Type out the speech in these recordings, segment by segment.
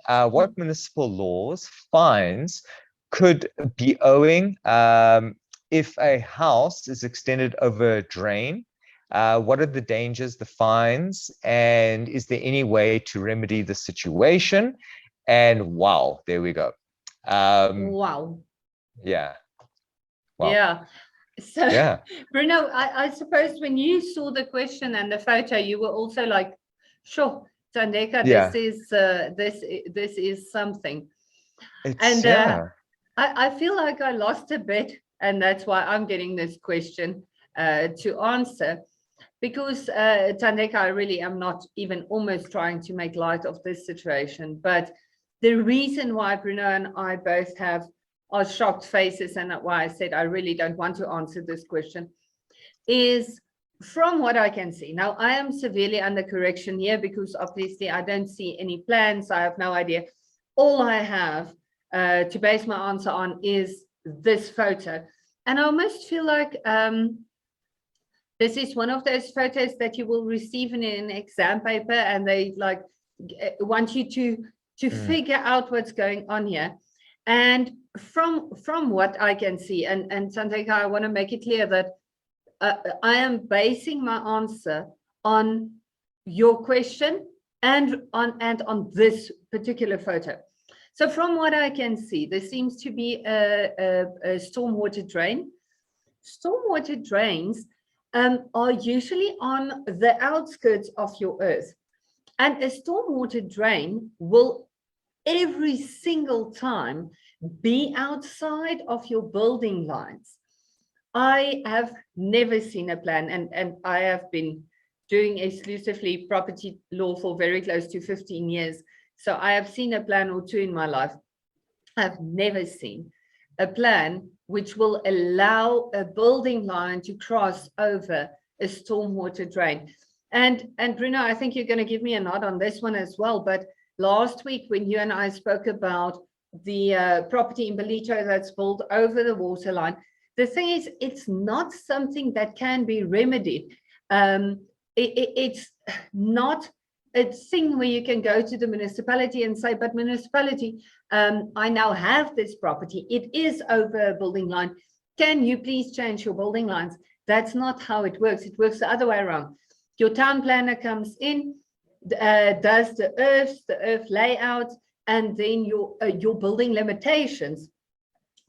what municipal laws, fines could be owing if a house is extended over a drain? What are the dangers, the fines, and is there any way to remedy the situation? And wow, there we go. Wow. Yeah. Wow. Yeah. So, Yeah. Bruno, I suppose when you saw the question and the photo, you were also like, sure, Tandeka, Yeah. this is something. It's, And yeah. I feel like I lost a bit, and that's why I'm getting this question to answer. Because, Tandeka, I really am not even almost trying to make light of this situation. But the reason why Bruno and I both have our shocked faces and why I said I really don't want to answer this question is from what I can see. Now, I am severely under correction here because obviously I don't see any plans. I have no idea. All I have to base my answer on is this photo. And I almost feel like this is one of those photos that you will receive in an exam paper and they like want you to figure out what's going on here. And from what I can see, and Tandeka, I want to make it clear that I am basing my answer on your question and on this particular photo. So from what I can see, there seems to be a stormwater drain. Stormwater drains are usually on the outskirts of your earth. And a stormwater drain will every single time be outside of your building lines. I have never seen a plan, and I have been doing exclusively property law for very close to 15 years. So I have seen a plan or two in my life. I've never seen a plan which will allow a building line to cross over a stormwater drain. And Bruno, I think you're going to give me a nod on this one as well. But last week when you and I spoke about the property in Belito that's built over the water line, the thing is, it's not something that can be remedied. It's not a thing where you can go to the municipality and say, but municipality, I now have this property. It is over a building line. Can you please change your building lines? That's not how it works. It works the other way around. Your town planner comes in, does the earth layout, and then your building limitations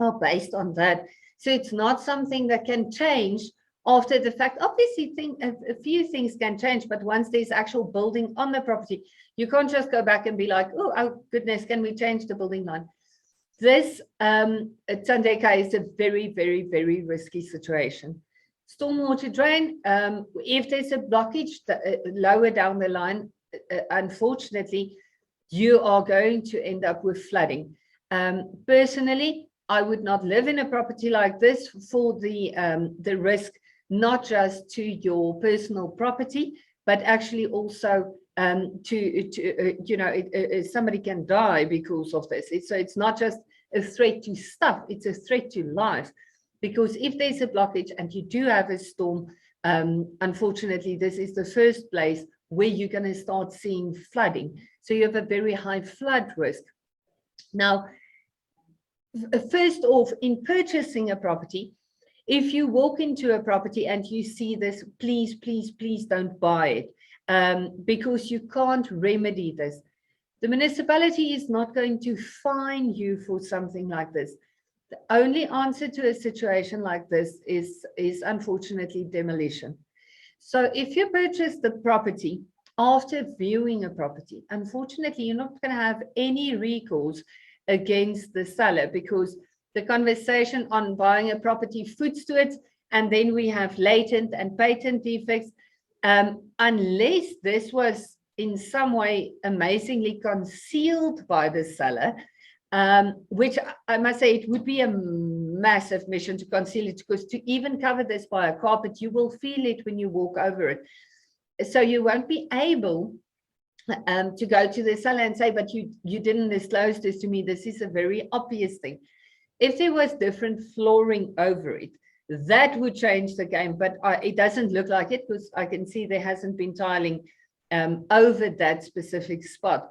are based on that. So it's not something that can change after the fact. Obviously, a few things can change, but once there's actual building on the property, you can't just go back and be like, oh goodness, can we change the building line? This, Tandeka, is a very, very, very risky situation. Stormwater drain, if there's a blockage lower down the line, unfortunately, you are going to end up with flooding. Personally, I would not live in a property like this for the risk, not just to your personal property, but actually also somebody can die because of this. So it's not just a threat to stuff, it's a threat to life. Because if there's a blockage and you do have a storm, unfortunately, this is the first place where you're going to start seeing flooding. So you have a very high flood risk. Now, first off, in purchasing a property, if you walk into a property and you see this, please, please, please don't buy it, because you can't remedy this. The municipality is not going to fine you for something like this. The only answer to a situation like this is unfortunately demolition. So if you purchase the property after viewing a property, unfortunately, you're not going to have any recourse against the seller, because the conversation on buying a property foots to it, and then we have latent and patent defects, unless this was in some way amazingly concealed by the seller, which I must say it would be a massive mission to conceal it, because to even cover this by a carpet, you will feel it when you walk over it. So you won't be able to go to the seller and say, but you didn't disclose this to me. This is a very obvious thing. If there was different flooring over it, that would change the game, but it doesn't look like it, because I can see there hasn't been tiling over that specific spot.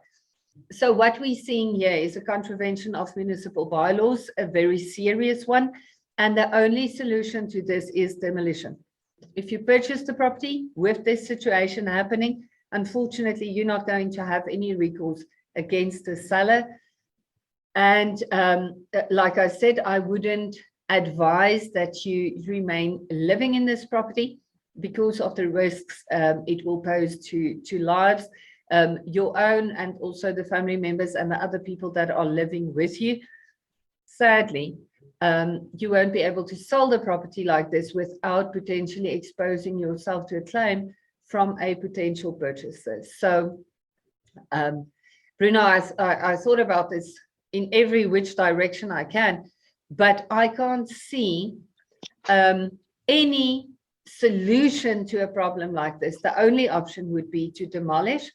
So what we're seeing here is a contravention of municipal bylaws, a very serious one. And the only solution to this is demolition. If you purchase the property with this situation happening, unfortunately, you're not going to have any recourse against the seller. And like I said, I wouldn't advise that you remain living in this property because of the risks it will pose to lives, your own and also the family members and the other people that are living with you. Sadly, you won't be able to sell the property like this without potentially exposing yourself to a claim from a potential purchaser. So, Bruno, I thought about this in every which direction I can, but I can't see any solution to a problem like this. The only option would be to demolish.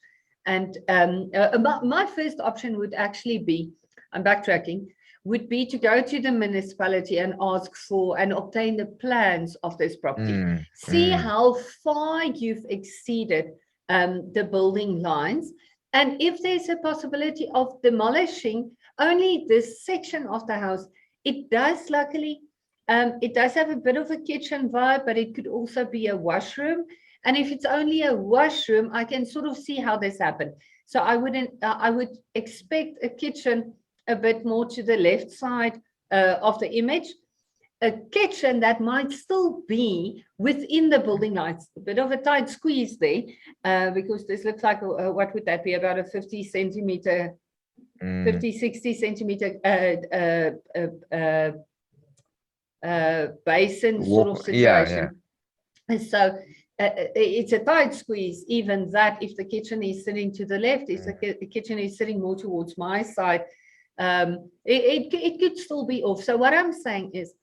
And my first option would actually be, I'm backtracking, would be to go to the municipality and ask for and obtain the plans of this property. See how far you've exceeded the building lines. And if there's a possibility of demolishing only this section of the house, it does luckily, it does have a bit of a kitchen vibe, but it could also be a washroom. And if it's only a washroom, I can sort of see how this happened. So I would expect a kitchen a bit more to the left side of the image, a kitchen that might still be within the building lines, a bit of a tight squeeze there, because this looks like, what would that be, about a 50 centimeter, 50, 60 centimeter basin sort of situation. And so it's a tight squeeze, even that if the kitchen is sitting to the left, if the kitchen is sitting more towards my side, it could still be off. So what I'm saying is,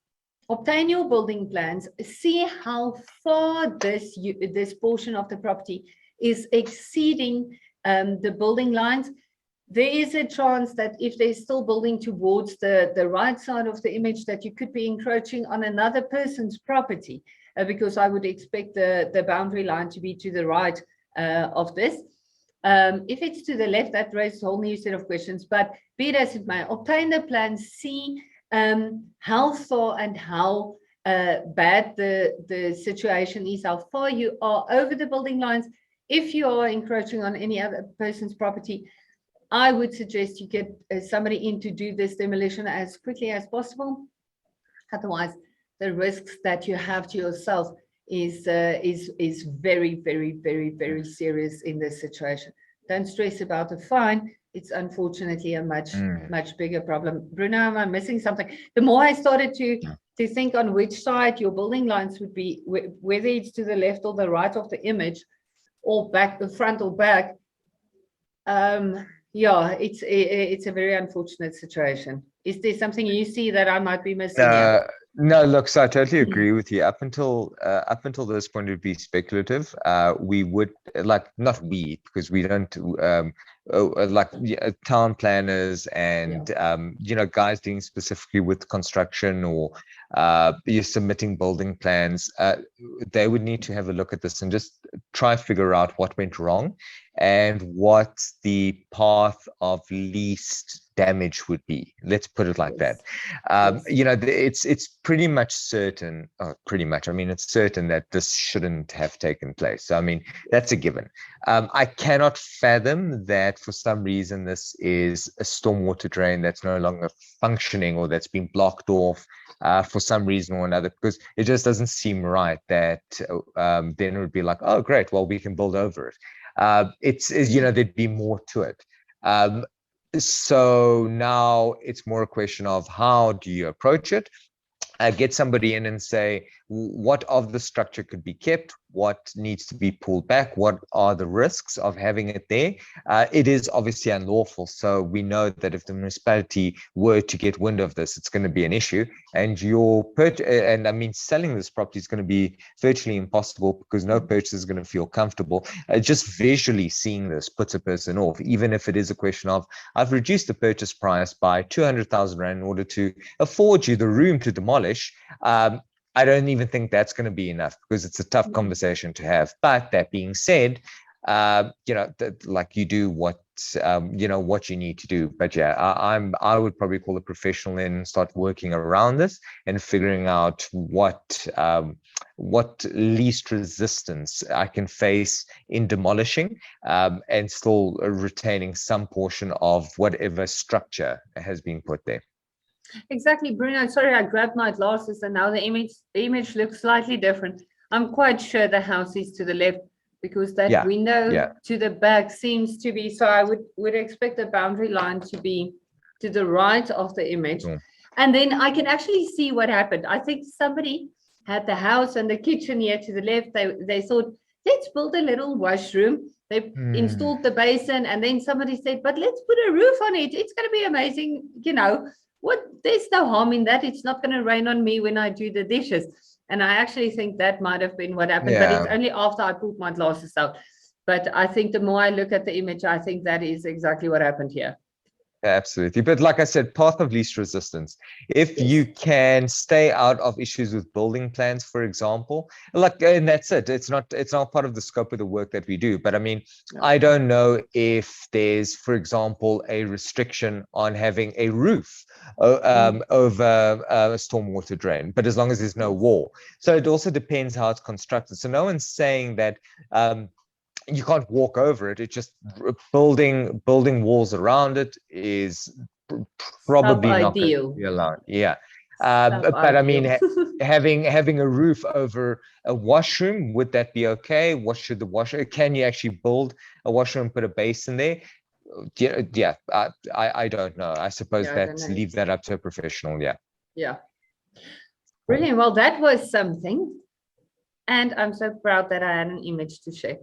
obtain your building plans, see how far this portion of the property is exceeding the building lines. There is a chance that if they're still building towards the right side of the image, that you could be encroaching on another person's property, because I would expect the boundary line to be to the right of this. If it's to the left, that raises a whole new set of questions, but be it as it may, obtain the plan, see how far and how bad the situation is, how far you are over the building lines. If you are encroaching on any other person's property, I would suggest you get somebody in to do this demolition as quickly as possible. Otherwise, the risks that you have to yourself is very, very, very, very serious in this situation. Don't stress about the fine. It's unfortunately a much bigger problem. Bruno, am I missing something? The more I started to think on which side your building lines would be, whether it's to the left or the right of the image, or back, the front or back, yeah, it's a very unfortunate situation. Is there something you see that I might be missing here? No, look, so I totally agree with you. Up until this point, it would be speculative. We would not we, because we don't town planners and guys dealing specifically with construction, or you're submitting building plans. They would need to have a look at this and just try to figure out what went wrong and what the path of least damage would be. Let's put it like that. It's pretty much certain, it's certain that this shouldn't have taken place. So, I mean, that's a given. I cannot fathom that for some reason this is a stormwater drain that's no longer functioning, or that's been blocked off for some reason or another, because it just doesn't seem right that then it would be like, oh, great, well, we can build over it. There'd be more to it. So now it's more a question of how do you approach it? Get somebody in and say, what of the structure could be kept? What needs to be pulled back? What are the risks of having it there? It is obviously unlawful. So we know that if the municipality were to get wind of this, it's going to be an issue. And selling this property is going to be virtually impossible, because no purchaser is going to feel comfortable. Just visually seeing this puts a person off, even if it is a question of, I've reduced the purchase price by 200,000 Rand in order to afford you the room to demolish. I don't even think that's going to be enough, because it's a tough conversation to have. But that being said, you do what what you need to do. But yeah, I would probably call a professional in and start working around this and figuring out what least resistance I can face in demolishing, and still retaining some portion of whatever structure has been put there. Exactly, Bruno. Sorry, I grabbed my glasses and now the image looks slightly different. I'm quite sure the house is to the left because that window to the back seems to be, so I would expect the boundary line to be to the right of the image. And then I can actually see what happened. I think somebody had the house and the kitchen here to the left. They thought, let's build a little washroom. They installed the basin, and then somebody said, but let's put a roof on it. It's going to be amazing. There's no harm in that. It's not going to rain on me when I do the dishes. And I actually think that might have been what happened, but it's only after I pulled my glasses out. But I think the more I look at the image, I think that is exactly what happened here. Absolutely. But like I said, path of least resistance. If you can stay out of issues with building plans, for example, and that's it. It's not part of the scope of the work that we do. But I mean, I don't know if there's, for example, a restriction on having a roof over a stormwater drain, but as long as there's no wall. So it also depends how it's constructed. So no one's saying that you can't walk over it. It's just building walls around it is probably not going to be allowed. Yeah. But I mean, having a roof over a washroom, would that be okay? What should the washroom? Can you actually build a washroom and put a basin there? Yeah. I don't know. I suppose leave that up to a professional. Yeah. Yeah. Brilliant. Well, that was something. And I'm so proud that I had an image to share.